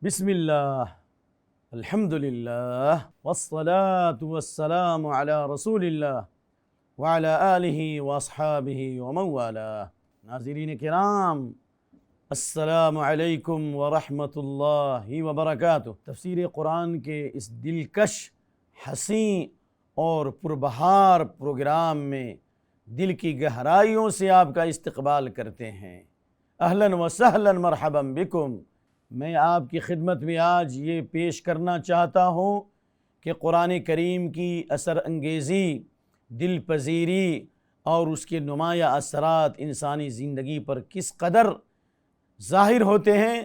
بسم اللہ الحمد للہ والصلاة والسلام علی رسول اللہ وعلی آلہ واصحابہ ومن والاه۔ ناظرین کرام، السلام علیکم ورحمۃ اللہ وبرکاتہ۔ تفسیر قرآن کے اس دلکش، حسین اور پربہار پروگرام میں دل کی گہرائیوں سے آپ کا استقبال کرتے ہیں۔ اہلاً و سہلاً مرحبا بکم۔ میں آپ کی خدمت میں آج یہ پیش کرنا چاہتا ہوں کہ قرآن کریم کی اثر انگیزی، دل پذیری اور اس کے نمایاں اثرات انسانی زندگی پر کس قدر ظاہر ہوتے ہیں،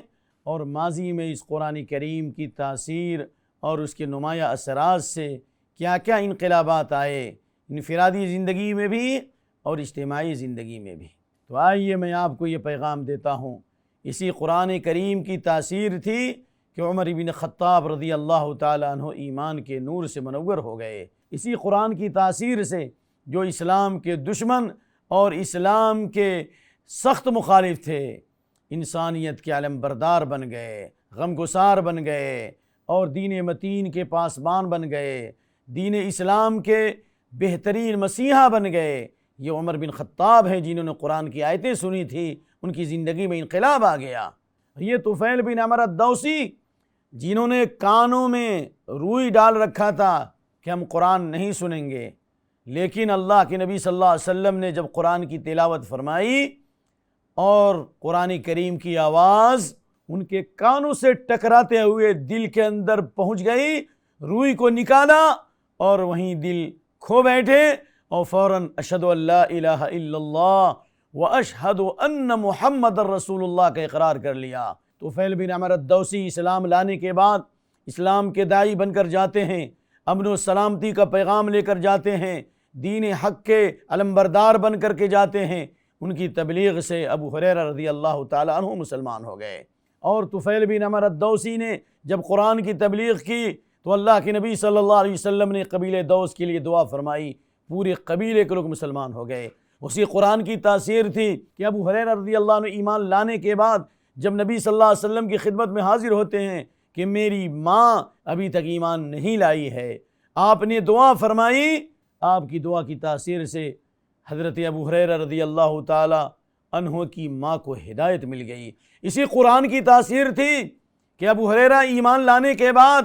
اور ماضی میں اس قرآن کریم کی تاثیر اور اس کے نمایاں اثرات سے کیا کیا انقلابات آئے، انفرادی زندگی میں بھی اور اجتماعی زندگی میں بھی۔ تو آئیے میں آپ کو یہ پیغام دیتا ہوں۔ اسی قرآن کریم کی تاثیر تھی کہ عمر بن خطاب رضی اللہ تعالیٰ عنہ ایمان کے نور سے منور ہو گئے۔ اسی قرآن کی تاثیر سے جو اسلام کے دشمن اور اسلام کے سخت مخالف تھے، انسانیت کے علم بردار بن گئے، غمگسار بن گئے اور دین متین کے پاسبان بن گئے، دین اسلام کے بہترین مسیحا بن گئے۔ یہ عمر بن خطاب ہیں جنہوں نے قرآن کی آیتیں سنی تھی، ان کی زندگی میں انقلاب آ گیا۔ یہ طفیل بن عمرو الدوسی جنہوں نے کانوں میں روئی ڈال رکھا تھا کہ ہم قرآن نہیں سنیں گے، لیکن اللہ کے نبی صلی اللہ علیہ وسلم نے جب قرآن کی تلاوت فرمائی اور قرآن کریم کی آواز ان کے کانوں سے ٹکراتے ہوئے دل کے اندر پہنچ گئی، روئی کو نکالا اور وہیں دل کھو بیٹھے اور فوراً اشہد ان لا الہ الا اللہ واشہد ان محمد رسول اللہ کا اقرار کر لیا۔ طفیل بن عمرو الدوسی اسلام لانے کے بعد اسلام کے داعی بن کر جاتے ہیں، امن و سلامتی کا پیغام لے کر جاتے ہیں، دین حق کے علمبردار بن کر کے جاتے ہیں۔ ان کی تبلیغ سے ابو ہریرہ رضی اللہ تعالیٰ عنہ مسلمان ہو گئے، اور طفیل بن عمرو الدوسی نے جب قرآن کی تبلیغ کی تو اللہ کے نبی صلی اللہ علیہ وسلم نے قبیلہ دوس کے لیے دعا فرمائی، پورے قبیلے کے لوگ مسلمان ہو گئے۔ اسی قرآن کی تاثیر تھی کہ ابو ہریرہ رضی اللہ عنہ ایمان لانے کے بعد جب نبی صلی اللہ علیہ وسلم کی خدمت میں حاضر ہوتے ہیں کہ میری ماں ابھی تک ایمان نہیں لائی ہے، آپ نے دعا فرمائی، آپ کی دعا کی تاثیر سے حضرت ابو ہریرہ رضی اللہ تعالی عنہ کی ماں کو ہدایت مل گئی۔ اسی قرآن کی تاثیر تھی کہ ابو ہریرہ ایمان لانے کے بعد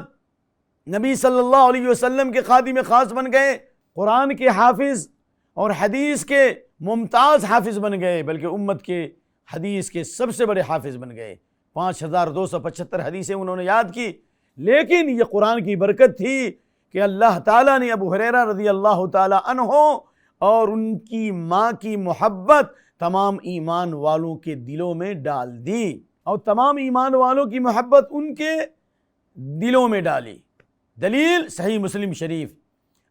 نبی صلی اللہ علیہ وسلم کے خادم خاص بن گئے، قرآن کے حافظ اور حدیث کے ممتاز حافظ بن گئے، بلکہ امت کے حدیث کے سب سے بڑے حافظ بن گئے۔ 5275 حدیثیں انہوں نے یاد کی۔ لیکن یہ قرآن کی برکت تھی کہ اللہ تعالیٰ نے ابو ہریرہ رضی اللہ تعالیٰ عنہ اور ان کی ماں کی محبت تمام ایمان والوں کے دلوں میں ڈال دی، اور تمام ایمان والوں کی محبت ان کے دلوں میں ڈالی۔ دلیل صحیح مسلم شریف،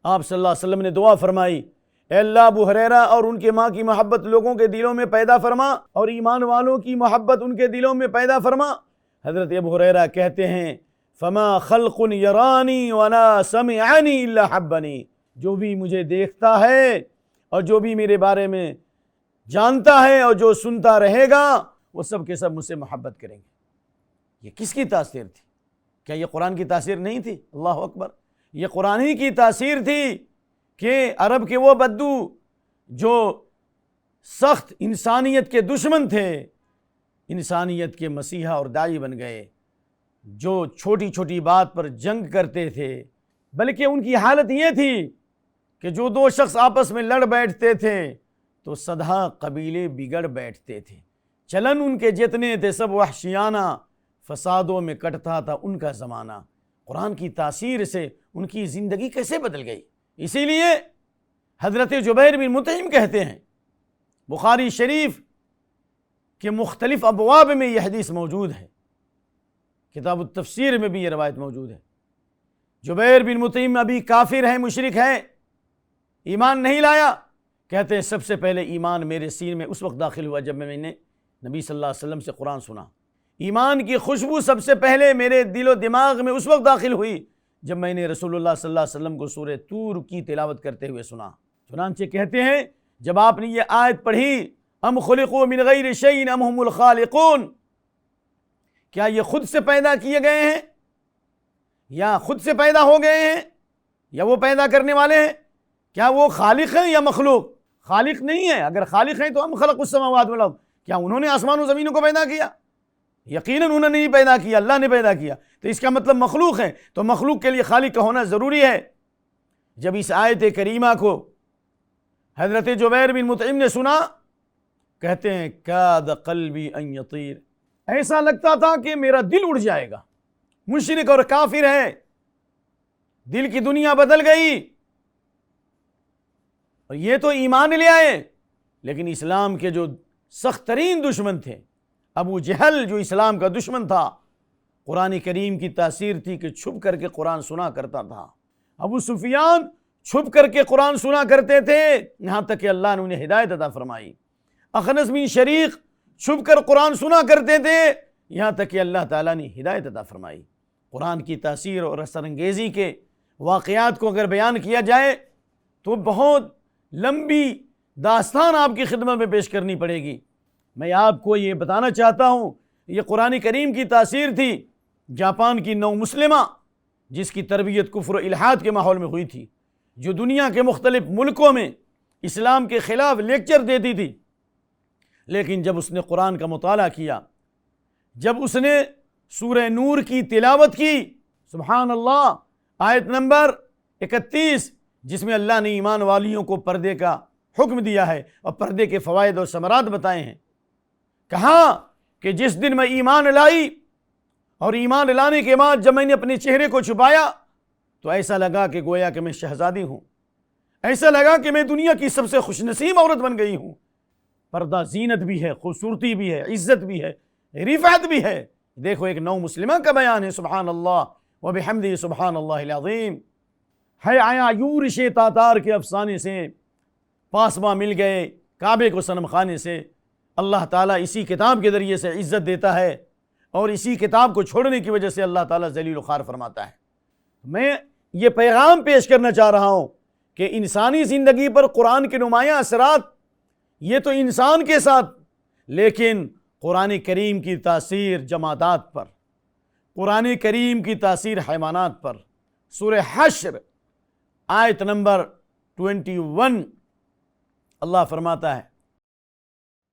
آپ صلی اللہ علیہ وسلم نے دعا فرمائی، اے اللہ ابو ہریرہ اور ان کے ماں کی محبت لوگوں کے دلوں میں پیدا فرما اور ایمان والوں کی محبت ان کے دلوں میں پیدا فرما۔ حضرت ابو ہریرہ کہتے ہیں فما خلق یرانی ولا سمعنی الا حبنی، جو بھی مجھے دیکھتا ہے اور جو بھی میرے بارے میں جانتا ہے اور جو سنتا رہے گا وہ سب کے سب مجھ سے محبت کریں گے۔ یہ کس کی تاثیر تھی؟ کیا یہ قرآن کی تاثیر نہیں تھی؟ اللہ اکبر، یہ قرآن ہی کی تاثیر تھی کہ عرب کے وہ بدو جو سخت انسانیت کے دشمن تھے، انسانیت کے مسیحا اور داعی بن گئے، جو چھوٹی چھوٹی بات پر جنگ کرتے تھے، بلکہ ان کی حالت یہ تھی کہ جو دو شخص آپس میں لڑ بیٹھتے تھے تو سدھا قبیلے بگڑ بیٹھتے تھے۔ چلن ان کے جتنے تھے سب وحشیانہ فسادوں میں کٹتا تھا ان کا زمانہ۔ قرآن کی تاثیر سے ان کی زندگی کیسے بدل گئی۔ اسی لیے حضرت جبیر بن مطعم کہتے ہیں، بخاری شریف کے مختلف ابواب میں یہ حدیث موجود ہے، کتاب التفسیر میں بھی یہ روایت موجود ہے۔ جبیر بن مطعم ابھی کافر ہے، مشرک ہے، ایمان نہیں لایا، کہتے ہیں سب سے پہلے ایمان میرے سینے میں اس وقت داخل ہوا جب میں نے نبی صلی اللہ علیہ وسلم سے قرآن سنا۔ ایمان کی خوشبو سب سے پہلے میرے دل و دماغ میں اس وقت داخل ہوئی جب میں نے رسول اللہ صلی اللہ علیہ وسلم کو سورہ طور کی تلاوت کرتے ہوئے سنا۔ چنانچہ کہتے ہیں جب آپ نے یہ آیت پڑھی ام خلقوا من غیر شیء ام هم الخالقون، کیا یہ خود سے پیدا کیے گئے ہیں یا خود سے پیدا ہو گئے ہیں یا وہ پیدا کرنے والے ہیں؟ کیا وہ خالق ہیں یا مخلوق؟ خالق نہیں ہے۔ اگر خالق ہیں تو ہم خلق السماوات والارض، کیا انہوں نے آسمان و زمینوں کو پیدا کیا؟ یقیناً انہوں نے نہیں پیدا کیا، اللہ نے پیدا کیا۔ تو اس کا مطلب مخلوق ہے، تو مخلوق کے لیے خالق کا ہونا ضروری ہے۔ جب اس آیت کریمہ کو حضرت جبیر بن مطعم نے سنا، کہتے ہیں کاد قلبی ان یطیر، ایسا لگتا تھا کہ میرا دل اڑ جائے گا۔ مشرک اور کافر ہے، دل کی دنیا بدل گئی، اور یہ تو ایمان لے آئے، لیکن اسلام کے جو سخت ترین دشمن تھے، ابو جہل جو اسلام کا دشمن تھا، قرآن کریم کی تاثیر تھی کہ چھپ کر کے قرآن سنا کرتا تھا۔ ابو سفیان چھپ کر کے قرآن سنا کرتے تھے، یہاں تک کہ اللہ نے انہیں ہدایت عطا فرمائی۔ اخنس بن شریق چھپ کر قرآن سنا کرتے تھے، یہاں تک کہ اللہ تعالیٰ نے ہدایت عطا فرمائی۔ قرآن کی تاثیر اور اثر انگیزی کے واقعات کو اگر بیان کیا جائے تو بہت لمبی داستان آپ کی خدمت میں پیش کرنی پڑے گی۔ میں آپ کو یہ بتانا چاہتا ہوں، یہ قرآن کریم کی تاثیر تھی جاپان کی نو مسلمہ، جس کی تربیت کفر و الحاد کے ماحول میں ہوئی تھی، جو دنیا کے مختلف ملکوں میں اسلام کے خلاف لیکچر دیتی تھی، لیکن جب اس نے قرآن کا مطالعہ کیا، جب اس نے سورہ نور کی تلاوت کی، سبحان اللہ، آیت نمبر 31، جس میں اللہ نے ایمان والیوں کو پردے کا حکم دیا ہے اور پردے کے فوائد اور ثمرات بتائے ہیں، کہا کہ جس دن میں ایمان لائی اور ایمان لانے کے بعد جب میں نے اپنے چہرے کو چھپایا تو ایسا لگا کہ گویا کہ میں شہزادی ہوں، ایسا لگا کہ میں دنیا کی سب سے خوش نصیب عورت بن گئی ہوں۔ پردہ زینت بھی ہے، خوبصورتی بھی ہے، عزت بھی ہے، رفعت بھی ہے۔ دیکھو ایک نو مسلمہ کا بیان ہے، سبحان اللہ وبحمدہ سبحان اللہ العظیم۔ ہے آیا یورش تاتار کے افسانے سے، پاسباں مل گئے کعبے کو صنم خانے سے۔ اللہ تعالیٰ اسی کتاب کے ذریعے سے عزت دیتا ہے، اور اسی کتاب کو چھوڑنے کی وجہ سے اللہ تعالیٰ ذلیل و خوار فرماتا ہے۔ میں یہ پیغام پیش کرنا چاہ رہا ہوں کہ انسانی زندگی پر قرآن کے نمایاں اثرات، یہ تو انسان کے ساتھ، لیکن قرآن کریم کی تاثیر جمادات پر، قرآن کریم کی تاثیر حیوانات پر۔ سورہ حشر آیت نمبر 21 اللہ فرماتا ہے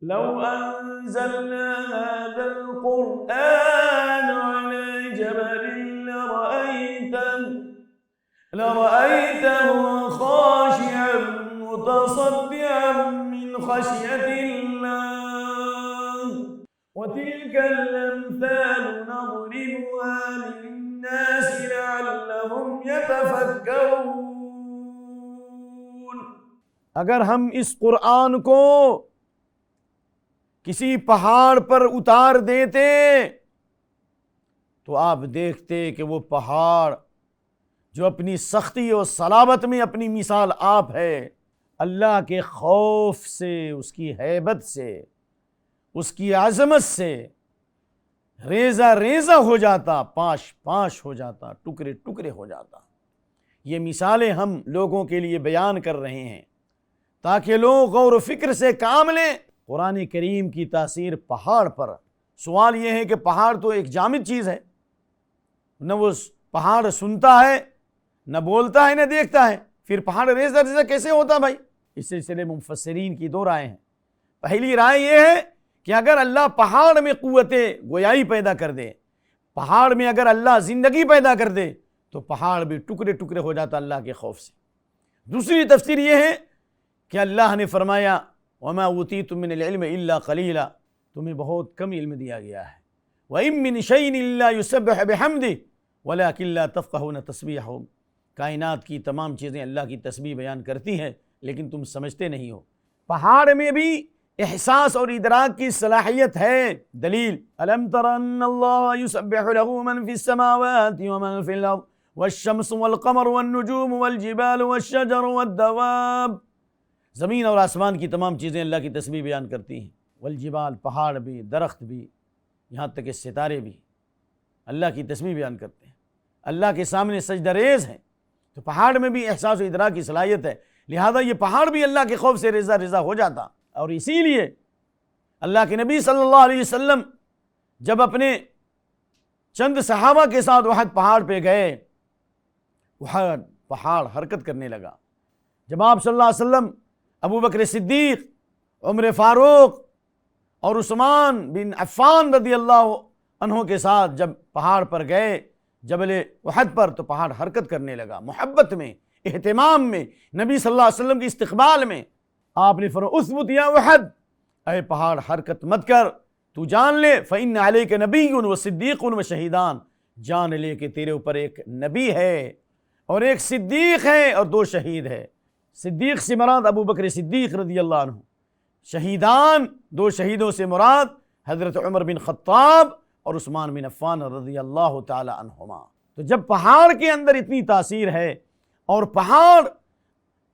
لو انزلنا هذا القرآن على جبل لرأيته خاشعا متصدعا من خشية الله وتلك الأمثال نضربها للناس لعلهم يتفكرون۔ اگر ہم اس قرآن کو کسی پہاڑ پر اتار دیتے تو آپ دیکھتے کہ وہ پہاڑ جو اپنی سختی اور صلابت میں اپنی مثال آپ ہے، اللہ کے خوف سے، اس کی ہیبت سے، اس کی عظمت سے ریزہ ریزہ ہو جاتا، پاش پاش ہو جاتا، ٹکڑے ٹکڑے ہو جاتا۔ یہ مثالیں ہم لوگوں کے لیے بیان کر رہے ہیں تاکہ لوگ غور و فکر سے کام لیں۔ قرآن کریم کی تاثیر پہاڑ پر۔ سوال یہ ہے کہ پہاڑ تو ایک جامد چیز ہے، نہ وہ پہاڑ سنتا ہے، نہ بولتا ہے، نہ دیکھتا ہے، پھر پہاڑ ریزہ ریزہ کیسے ہوتا بھائی؟ اس سلسلے میں مفسرین کی دو رائے ہیں۔ پہلی رائے یہ ہے کہ اگر اللہ پہاڑ میں قوت گویائی پیدا کر دے، پہاڑ میں اگر اللہ زندگی پیدا کر دے تو پہاڑ بھی ٹکڑے ٹکڑے ہو جاتا اللہ کے خوف سے۔ دوسری تفسیر یہ ہے کہ اللہ نے فرمایا وَمَا أُوتِيتُم مِّنَ الْعِلْمِ إِلَّا قَلِيلًا، تمہیں بہت کم علم دیا گیا ہے۔ وَإِن مِّن شَيْءٍ إِلَّا يُسَبِّحُ بِحَمْدِهِ وَلَٰكِن لَّا تَفْقَهُونَ تَسْبِيحَهُمْ، کائنات کی تمام چیزیں اللہ کی تسبیح بیان کرتی ہیں لیکن تم سمجھتے نہیں ہو۔ پہاڑ میں بھی احساس اور ادراک کی صلاحیت ہے۔ دلیل أَلَمْ تَرَ أَنَّ اللَّهَ يُسَبِّحُ لَهُ مَن فِي السَّمَاوَاتِ وَمَن فِي الْأَرْضِ وَالشَّمْسُ وَالْقَمَرُ وَالنُّجُومُ وَالْجِبَالُ وَالشَّجَرُ وَالدَّوَابُ، زمین اور آسمان کی تمام چیزیں اللہ کی تسبیح بیان کرتی ہیں۔ والجبال، پہاڑ بھی، درخت بھی، یہاں تک کہ ستارے بھی اللہ کی تسبیح بیان کرتے ہیں، اللہ کے سامنے سجدہ ریز ہیں۔ تو پہاڑ میں بھی احساس و ادراک کی صلاحیت ہے، لہذا یہ پہاڑ بھی اللہ کے خوف سے ریزہ ریزہ ہو جاتا۔ اور اسی لیے اللہ کے نبی صلی اللہ علیہ وسلم جب اپنے چند صحابہ کے ساتھ احد پہاڑ پہ گئے، احد پہاڑ حرکت کرنے لگا۔ جب آپ صلی اللہ علیہ وسلم ابو بکر صدیق، عمر فاروق اور عثمان بن عفان رضی اللہ عنہ کے ساتھ جب پہاڑ پر گئے جبل احد پر، تو پہاڑ حرکت کرنے لگا، محبت میں، اہتمام میں، نبی صلی اللہ علیہ وسلم کی استقبال میں۔ آپ نے فرمایا اثبت یا احد، اے پہاڑ حرکت مت کر، تو جان لے فإن علیک نبی و صدیق و شہیدان، جان لے کہ تیرے اوپر ایک نبی ہے اور ایک صدیق ہے اور 2 شہید ہے۔ صدیق سے مراد ابو بکر صدیق رضی اللہ عنہ، شہیدان 2 شہیدوں سے مراد حضرت عمر بن خطاب اور عثمان بن عفان رضی اللہ تعالی عنہما۔ تو جب پہاڑ کے اندر اتنی تاثیر ہے اور پہاڑ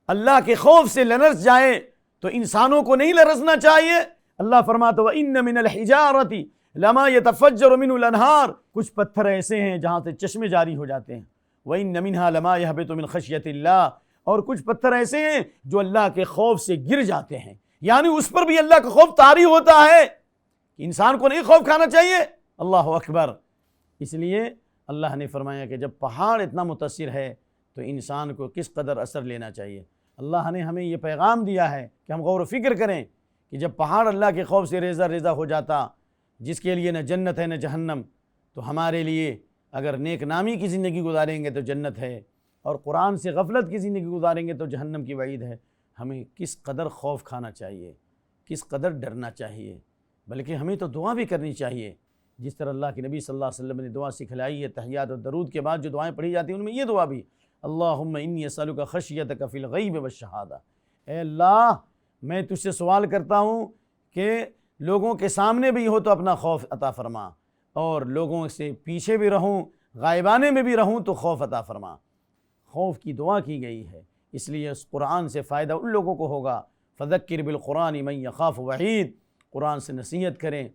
اللہ کے خوف سے لرز جائے تو انسانوں کو نہیں لرزنا چاہیے۔ اللہ فرماتا وَإِنَّ مِنَ الْحِجَارَةِ لَمَا يَتَفَجَّرُ مِنْهُ الْأَنْهَارُ، کچھ پتھر ایسے ہیں جہاں سے چشمے جاری ہو جاتے ہیں۔ وَإِنَّ مِنْهَا لَمَا يَهْبِطُ مِنْ خَشْيَةِ اللَّهِ، اور کچھ پتھر ایسے ہیں جو اللہ کے خوف سے گر جاتے ہیں، یعنی اس پر بھی اللہ کا خوف طاری ہوتا ہے۔ انسان کو نہیں خوف کھانا چاہیے۔ اللہ اکبر۔ اس لیے اللہ نے فرمایا کہ جب پہاڑ اتنا متاثر ہے تو انسان کو کس قدر اثر لینا چاہیے۔ اللہ نے ہمیں یہ پیغام دیا ہے کہ ہم غور و فکر کریں کہ جب پہاڑ اللہ کے خوف سے ریزہ ریزہ ہو جاتا، جس کے لیے نہ جنت ہے نہ جہنم، تو ہمارے لیے اگر نیک نامی کی زندگی گزاریں گے تو جنت ہے، اور قرآن سے غفلت کی زندگی گزاریں گے تو جہنم کی وعید ہے۔ ہمیں کس قدر خوف کھانا چاہیے، کس قدر ڈرنا چاہیے، بلکہ ہمیں تو دعا بھی کرنی چاہیے، جس طرح اللہ کے نبی صلی اللہ علیہ وسلم نے دعا سکھلائی ہے۔ تحیات و درود کے بعد جو دعائیں پڑھی جاتی ہیں ان میں یہ دعا بھی، اللہم انی اسألک خشیتک فی الغیب والشہادہ، اے اللہ میں تجھ سے سوال کرتا ہوں کہ لوگوں کے سامنے بھی ہو تو اپنا خوف عطا فرما، اور لوگوں سے پیچھے بھی رہوں، غائبانے میں بھی رہوں تو خوف عطا فرما۔ خوف کی دعا کی گئی ہے، اس لیے اس قرآن سے فائدہ ان لوگوں کو ہوگا، فذکر بالقرآن من یخاف وعید، قرآن سے نصیحت کریں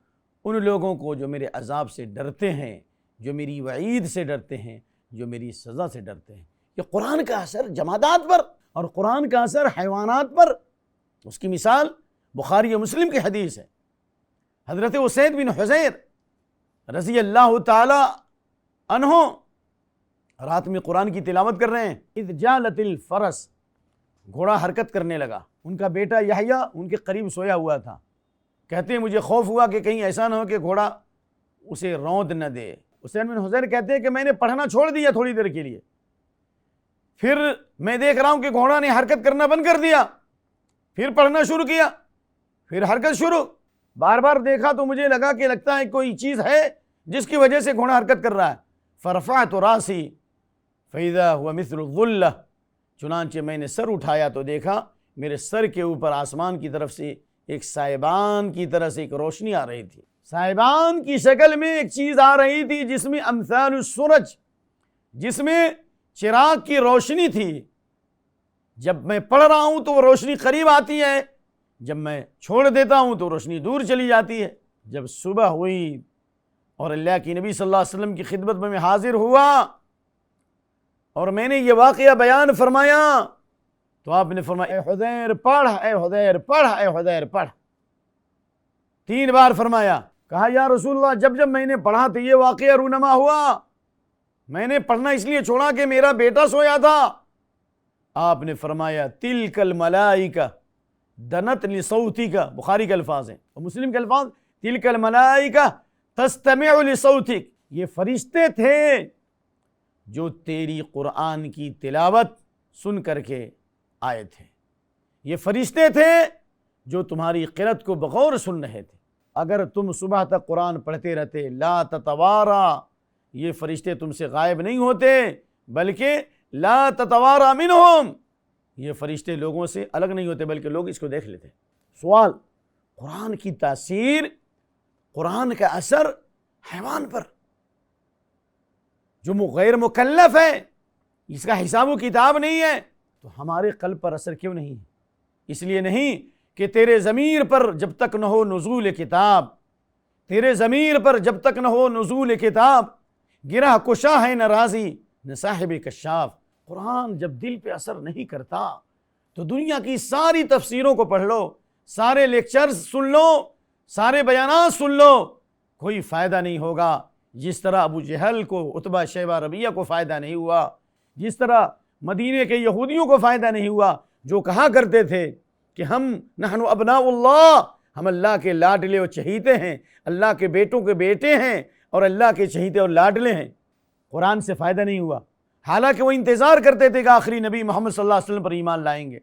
ان لوگوں کو جو میرے عذاب سے ڈرتے ہیں، جو میری وعید سے ڈرتے ہیں، جو میری سزا سے ڈرتے ہیں۔ یہ قرآن کا اثر جمادات پر اور قرآن کا اثر حیوانات پر، اس کی مثال بخاری و مسلم کی حدیث ہے۔ حضرت اسید بن حضیر رضی اللہ تعالی عنہ رات میں قرآن کی تلاوت کر رہے ہیں، اذ جالت الفرس، گھوڑا حرکت کرنے لگا، ان کا بیٹا یحییٰ ان کے قریب سویا ہوا تھا۔ کہتے ہیں مجھے خوف ہوا کہ کہیں ایسا نہ ہو کہ گھوڑا اسے روند نہ دے۔ اسید بن حضیر کہتے ہیں کہ میں نے پڑھنا چھوڑ دیا تھوڑی دیر کے لیے، پھر میں دیکھ رہا ہوں کہ گھوڑا نے حرکت کرنا بند کر دیا، پھر پڑھنا شروع کیا، پھر حرکت شروع، بار بار دیکھا تو مجھے لگا کہ لگتا ہے کوئی چیز ہے جس کی وجہ سے گھوڑا حرکت کر رہا ہے۔ فرفعت راسی فاذا هو مثل الظلہ، چنانچہ میں نے سر اٹھایا تو دیکھا میرے سر کے اوپر آسمان کی طرف سے ایک سائبان کی طرح سے ایک روشنی آ رہی تھی، سائبان کی شکل میں ایک چیز آ رہی تھی جس میں امثال السرج، جس میں چراغ کی روشنی تھی۔ جب میں پڑھ رہا ہوں تو وہ روشنی قریب آتی ہے، جب میں چھوڑ دیتا ہوں تو روشنی دور چلی جاتی ہے۔ جب صبح ہوئی اور اللہ کی نبی صلی اللہ علیہ وسلم کی خدمت میں حاضر ہوا اور میں نے یہ واقعہ بیان فرمایا تو آپ نے فرمایا اے حذیر پڑھ، اے حذیر پڑھ، اے حذیر پڑھ، 3 بار فرمایا۔ کہا یا رسول اللہ جب جب میں نے پڑھا تو یہ واقعہ رونما ہوا، میں نے پڑھنا اس لیے چھوڑا کہ میرا بیٹا سویا تھا۔ آپ نے فرمایا تلک الملائکہ دنت لصوتک، بخاری کے الفاظ ہیں اور مسلم کے الفاظ تلک الملائکہ تستمع لصوتک، یہ فرشتے تھے جو تیری قرآن کی تلاوت سن کر کے آئے تھے، یہ فرشتے تھے جو تمہاری قرأت کو بغور سن رہے تھے۔ اگر تم صبح تک قرآن پڑھتے رہتے لا تتوارا، یہ فرشتے تم سے غائب نہیں ہوتے، بلکہ لا تتوارا منہم، یہ فرشتے لوگوں سے الگ نہیں ہوتے بلکہ لوگ اس کو دیکھ لیتے۔ سوال، قرآن کی تاثیر، قرآن کا اثر حیوان پر جو غیر مکلف ہے، اس کا حساب و کتاب نہیں ہے، تو ہمارے قلب پر اثر کیوں نہیں ہے؟ اس لیے نہیں کہ تیرے ضمیر پر جب تک نہ ہو نزول کتاب، تیرے ضمیر پر جب تک نہ ہو نزول کتاب، گرہ کشا ہے نہ راضی نہ صاحب کشاف۔ قرآن جب دل پہ اثر نہیں کرتا تو دنیا کی ساری تفسیروں کو پڑھ لو، سارے لیکچرز سن لو، سارے بیانات سن لو، کوئی فائدہ نہیں ہوگا جس طرح ابو جہل کو، عتبہ شیبہ ربیہ کو فائدہ نہیں ہوا، جس طرح مدینے کے یہودیوں کو فائدہ نہیں ہوا جو کہا کرتے تھے کہ ہم نحن ابناء اللہ، ہم اللہ کے لاڈلے اور چہیتے ہیں، اللہ کے بیٹوں کے بیٹے ہیں اور اللہ کے چہیتے اور لاڈلے ہیں، قرآن سے فائدہ نہیں ہوا، حالانکہ وہ انتظار کرتے تھے کہ آخری نبی محمد صلی اللہ علیہ وسلم پر ایمان لائیں گے۔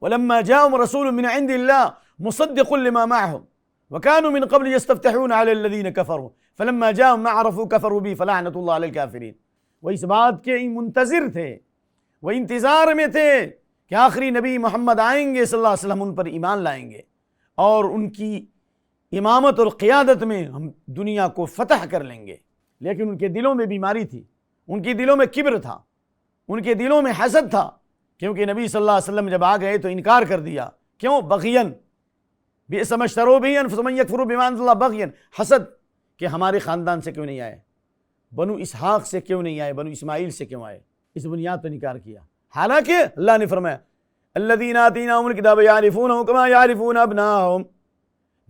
وَلَمَّا جَاءَهُمْ رَسُولٌ مِّنْ عِندِ اللَّهِ مُصَدِّقٌ لِّمَا مَعَهُمْ وَكَانُوا مِنْ قَبْلِ يَسْتَفْتِحُونَ عَلَى الَّذِينَ كَفَرُوا فَلَمَّا جَاءَهُمْ مَا عَرَفُوا كَفَرُوا بِهِ فَلَعْنَةُ اللَّهِ عَلَى الْكَافِرِينَ۔ وہ اس بات کے منتظر تھے، وہ انتظار میں تھے کہ آخری نبی محمد آئیں گے صلی اللہ علیہ وسلم، ان پر ایمان لائیں گے اور ان کی امامت اور قیادت میں ہم دنیا کو فتح کر لیں گے، لیکن ان کے دلوں میں بیماری تھی، ان کے دلوں میں کبر تھا، ان کے دلوں میں حسد تھا، کیونکہ نبی صلی اللہ علیہ وسلم جب آ گئے تو انکار کر دیا۔ کیوں؟ بغین، بئس ما اشتروا به انفسهم ان یکفروا بما انزل اللہ، بغین، حسد، کہ ہمارے خاندان سے کیوں نہیں آئے، بنو اسحاق سے کیوں نہیں آئے، بنو اسماعیل سے کیوں آئے، اس بنیاد پر انکار کیا۔ حالانکہ اللہ نے فرمایا الذین آتیناہم الکتاب یعرفونہ کما یعرفون ابناءہم،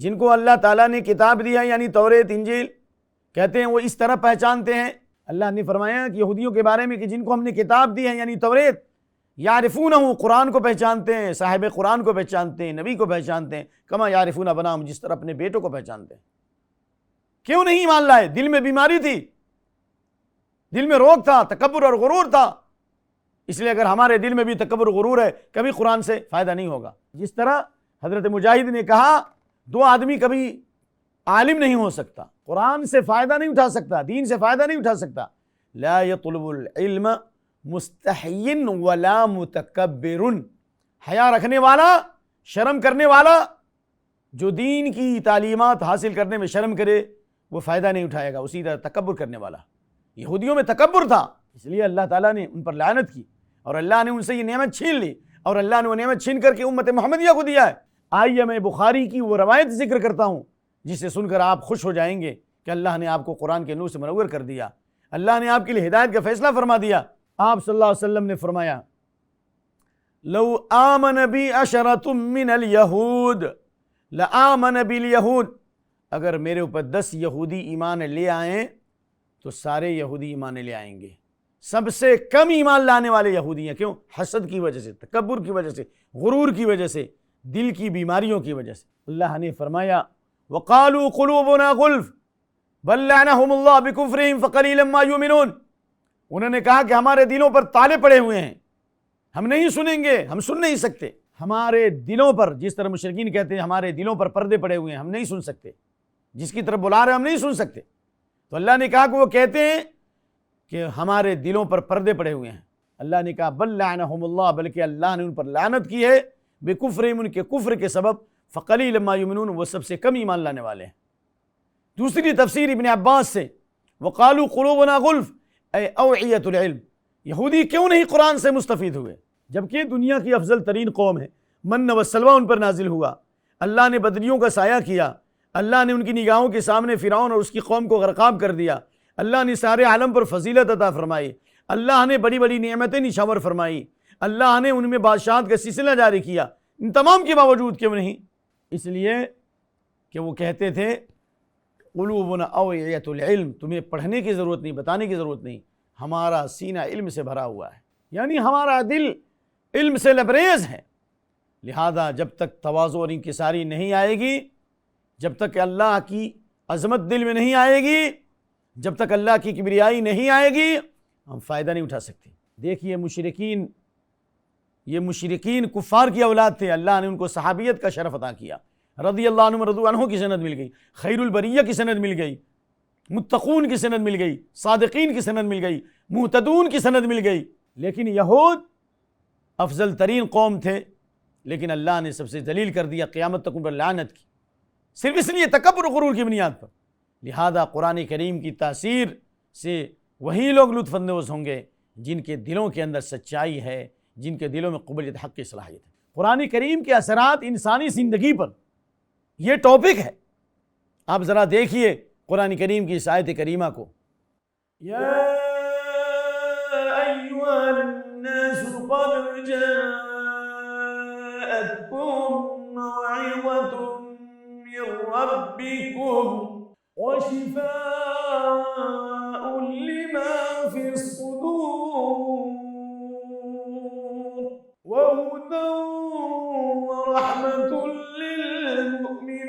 جن کو اللہ تعالیٰ نے کتاب دیا یعنی توریت انجیل، کہتے ہیں وہ اس طرح پہچانتے ہیں۔ اللہ نے فرمایا کہ یہودیوں کے بارے میں کہ جن کو ہم نے کتاب دی ہے یعنی توریت، یعرفونہ، قرآن کو پہچانتے ہیں، صاحب قرآن کو پہچانتے ہیں، نبی کو پہچانتے ہیں، کما یعرفون ابناءہم، جس طرح اپنے بیٹوں کو پہچانتے ہیں۔ کیوں نہیں ایمان لائے؟ دل میں بیماری تھی، دل میں روگ تھا، تکبر اور غرور تھا۔ اس لیے اگر ہمارے دل میں بھی تکبر غرور ہے کبھی قرآن سے فائدہ نہیں ہوگا۔ جس طرح حضرت مجاہد نے کہا دو آدمی کبھی عالم نہیں ہو سکتا، قرآن سے فائدہ نہیں اٹھا سکتا، دین سے فائدہ نہیں اٹھا سکتا۔ لا يطلب العلم مستحی ولا متکبر، حیا رکھنے والا، شرم کرنے والا، جو دین کی تعلیمات حاصل کرنے میں شرم کرے وہ فائدہ نہیں اٹھائے گا۔ اسی طرح تکبر کرنے والا، یہودیوں میں تکبر تھا، اس لیے اللہ تعالیٰ نے ان پر لعنت کی اور اللہ نے ان سے یہ نعمت چھین لی، اور اللہ نے وہ نعمت چھین کر کے امت محمدیہ کو دیا ہے۔ آئیے میں بخاری کی وہ روایت ذکر کرتا ہوں جسے سن کر آپ خوش ہو جائیں گے کہ اللہ نے آپ کو قرآن کے نور سے منور کر دیا، اللہ نے آپ کے لیے ہدایت کا فیصلہ فرما دیا۔ آپ صلی اللہ علیہ وسلم نے فرمایا لو آمن بی عشرۃ من الیہود لآمن بالیہود، اگر میرے اوپر 10 یہودی ایمان لے آئیں تو سارے یہودی ایمان لے آئیں گے۔ سب سے کم ایمان لانے والے یہودی ہیں، کیوں؟ حسد کی وجہ سے، تکبر کی وجہ سے، غرور کی وجہ سے، دل کی بیماریوں کی وجہ سے۔ اللہ نے فرمایا وقالوا قلوبنا غلف بل لعنهم اللہ بکفرہم فقلیلا ما یؤمنون، انہوں نے کہا کہ ہمارے دلوں پر تالے پڑے ہوئے ہیں، ہم نہیں سنیں گے، ہم سن نہیں سکتے۔ ہمارے دلوں پر، جس طرح مشرکین کہتے ہیں ہمارے دلوں پر پردے پڑے ہوئے ہیں، ہم نہیں سن سکتے، جس کی طرف بلا رہے ہم نہیں سن سکتے۔ تو اللہ نے کہا کہ وہ کہتے ہیں کہ ہمارے دلوں پر پردے پڑے ہوئے ہیں۔ اللہ نے کہا بل لعنہم اللہ، بلکہ اللہ نے ان پر لعنت کی ہے، بکفرہم، ان کے کفر کے سبب، فقلیلا ما یؤمنون، وہ سب سے کم ایمان لانے والے ہیں۔ دوسری تفسیر ابن عباس سے وقالوا قلوبنا غلف اے اوعیۃ العلم، یہودی کیوں نہیں قرآن سے مستفید ہوئے جبکہ دنیا کی افضل ترین قوم ہے، من و سلوہ ان پر نازل ہوا، اللہ نے بدریوں کا سایہ کیا، اللہ نے ان کی نگاہوں کے سامنے فرعون اور اس کی قوم کو غرقاب کر دیا، اللہ نے سارے عالم پر فضیلت عطا فرمائی، اللہ نے بڑی بڑی نعمتیں نشاور فرمائی، اللہ نے ان میں بادشاہت کا سلسلہ جاری کیا، ان تمام کے باوجود کیوں نہیں؟ اس لیے کہ وہ کہتے تھے قلوبنا اوعیۃ العلم، تمہیں پڑھنے کی ضرورت نہیں، بتانے کی ضرورت نہیں، ہمارا سینہ علم سے بھرا ہوا ہے، یعنی ہمارا دل علم سے لبریز ہے۔ لہذا جب تک تواضع اور انکساری نہیں آئے گی، جب تک اللہ کی عظمت دل میں نہیں آئے گی، جب تک اللہ کی کبریائی نہیں آئے گی، ہم فائدہ نہیں اٹھا سکتے۔ دیکھیے مشرکین، یہ مشرکین کفار کی اولاد تھے، اللہ نے ان کو صحابیت کا شرف عطا کیا، رضی اللہ عنہم رضوا عنہ کی سند مل گئی، خیر البریہ کی سند مل گئی، متقون کی سند مل گئی، صادقین کی سند مل گئی، مہتدون کی سند مل گئی۔ لیکن یہود افضل ترین قوم تھے، لیکن اللہ نے سب سے ذلیل کر دیا، قیامت تک ان پر لعنت کی، صرف اس لیے تکبر و غرور کی بنیاد پر۔ لہذا قرآن کریم کی تاثیر سے وہی لوگ لطف اندوز ہوں گے جن کے دلوں کے اندر سچائی ہے، جن کے دلوں میں قبولیت حق کی صلاحیت ہے۔ قرآن کریم کے اثرات انسانی زندگی پر، یہ ٹاپک ہے۔ آپ ذرا دیکھیے قرآن کریم کی اس آیت کریمہ کو، یا ایھا الناس قد جاءتکم موعظۃ من ربکم، وشفاء لما في الصدور وهدى ورحمة للمؤمنين.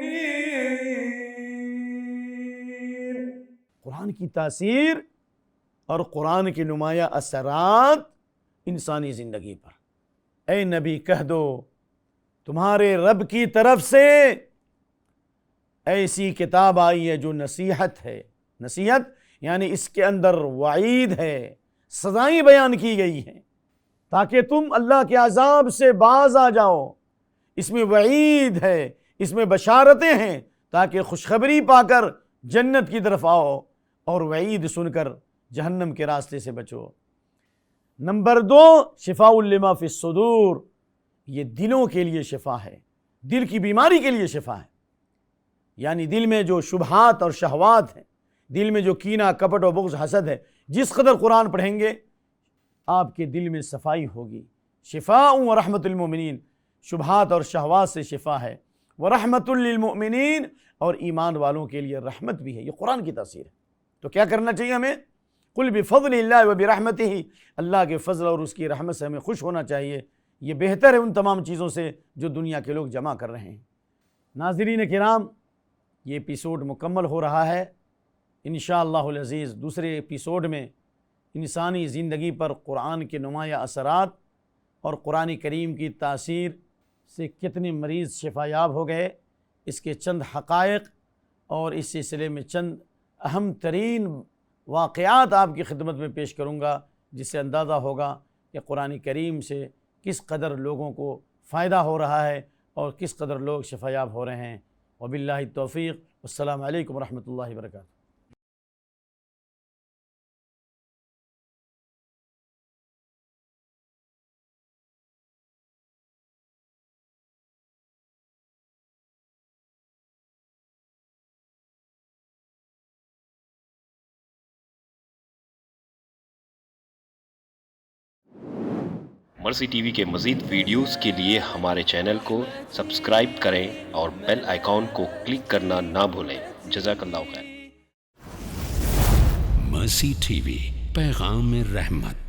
قرآن کی تاثیر اور قرآن کے نمایاں اثرات انسانی زندگی پر. اے نبی کہہ دو تمہارے رب کی طرف سے ایسی کتاب آئی ہے جو نصیحت ہے. نصیحت یعنی اس کے اندر وعید ہے، سزائیں بیان کی گئی ہیں تاکہ تم اللہ کے عذاب سے باز آ جاؤ. اس میں وعید ہے، اس میں بشارتیں ہیں تاکہ خوشخبری پا کر جنت کی طرف آؤ اور وعید سن کر جہنم کے راستے سے بچو. نمبر 2 شفاء لما فی الصدور، یہ دلوں کے لیے شفا ہے، دل کی بیماری کے لیے شفا ہے. یعنی دل میں جو شبہات اور شہوات ہیں، دل میں جو کینہ کپٹ اور بغض حسد ہے، جس قدر قرآن پڑھیں گے آپ کے دل میں صفائی ہوگی. شفاء و رحمت المؤمنین، شبہات اور شہوات سے شفا ہے. ورحمت للمؤمنین، اور ایمان والوں کے لیے رحمت بھی ہے. یہ قرآن کی تاثیر ہے. تو کیا کرنا چاہیے ہمیں؟ قل بفضل اللہ وبرحمتہ، اللہ کے فضل اور اس کی رحمت سے ہمیں خوش ہونا چاہیے. یہ بہتر ہے ان تمام چیزوں سے جو دنیا کے لوگ جمع کر رہے ہیں. ناظرین کرام، یہ ایپیسوڈ مکمل ہو رہا ہے. انشاءاللہ العزیز دوسرے ایپیسوڈ میں انسانی زندگی پر قرآن کے نمایاں اثرات اور قرآن کریم کی تاثیر سے کتنے مریض شفا یاب ہو گئے، اس کے چند حقائق اور اس سلسلے میں چند اہم ترین واقعات آپ کی خدمت میں پیش کروں گا، جس سے اندازہ ہوگا کہ قرآن کریم سے کس قدر لوگوں کو فائدہ ہو رہا ہے اور کس قدر لوگ شفا یاب ہو رہے ہیں. وباللہ التوفیق. السلام علیکم ورحمۃ اللہ وبرکاتہ. مرسی ٹی وی کے مزید ویڈیوز کے لیے ہمارے چینل کو سبسکرائب کریں اور بیل آئیکن کو کلک کرنا نہ بھولیں. جزاک اللہ خیر. مرسی ٹی وی، پیغام رحمت.